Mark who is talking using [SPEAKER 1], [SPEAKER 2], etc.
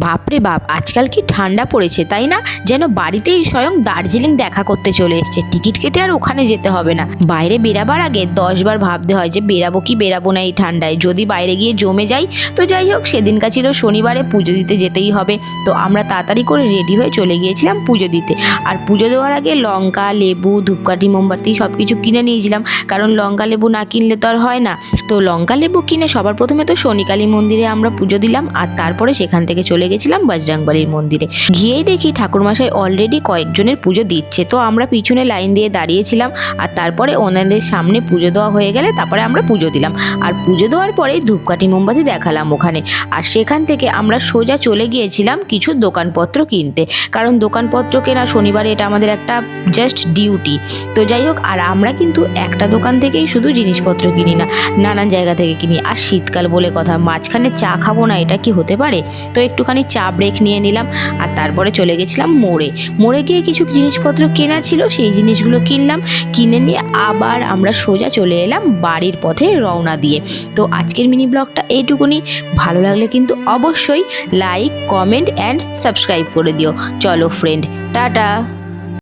[SPEAKER 1] বাপরে বাপ, আজকাল কি ঠান্ডা পড়েছে তাই না? যেন বাড়িতেই স্বয়ং দার্জিলিং দেখা করতে চলে এসেছে। টিকিট কেটে আর ওখানে যেতে হবে না। বাইরে বেরাবার আগে 10 বার ভাবতে হয় যে বেরাবো কি বেরাবো না এই ঠান্ডায়। যদি বাইরে গিয়ে জমে যাই তো যাই হোক, সেদিনকার ছিল শনিবারে, পুজো দিতে যেতেই হবে। তো আমরা তাড়াতাড়ি করে রেডি হয়ে চলে গিয়েছিলাম পুজো দিতে। আর পুজো দেওয়ার আগে লঙ্কা, লেবু, ধূপকাঠি, মোমবাতি সব কিছু কিনে নিয়েছিলাম, কারণ লঙ্কা লেবু না কিনলে তো আর হয় না। তো লঙ্কা লেবু কিনে সবার প্রথমে তো শনিকালী মন্দিরে আমরা পুজো দিলাম, আর তারপরে সেখান থেকে চলে গেছিলাম বজরংবলীর মন্দিরে। গিয়েই দেখি ঠাকুরমশাই অলরেডি কয়েকজনের পুজো দিচ্ছে। তো আমরা পিছনে লাইন দিয়ে দাঁড়িয়েছিলাম, আর তারপরে ওনাদের সামনে পুজো দেওয়া হয়ে গেলে তারপরে আমরা পুজো দিলাম। আর পুজো দেওয়ার পরে ধূপকাঠি মোমবাতি দেখালাম ওখানে। আর সেখান থেকে আমরা সোজা চলে গিয়েছিলাম কিছু দোকানপত্র কিনতে, কারণ দোকানপত্র কেনা শনিবারে এটা আমাদের একটা জাস্ট ডিউটি। তো যাই হোক, আর আমরা কিন্তু একটা দোকান থেকেই শুধু জিনিসপত্র কিনি না, নানান জায়গা থেকে কিনি। আর শীতকাল বলে কথা, মাঝখানে চা খাবো না এটা কি হতে পারে? তো একটুখানি চা ব্রেক নিয়ে নিলাম, আর তারপরে চলে গেছিলাম মোড়ে গিয়ে কিছু জিনিসপত্র কেনা ছিল, সেই জিনিসগুলো কিনলাম। কিনে নিয়ে আবার আমরা সোজা চলে এলাম বাড়ির পথে রওনা দিয়ে। তো আজকের মিনি ব্লগটা এইটুকুনি। ভালো লাগলে কিন্তু অবশ্যই লাইক, কমেন্ট অ্যান্ড সাবস্ক্রাইব করে দিও। চলো ফ্রেন্ড, টাটা।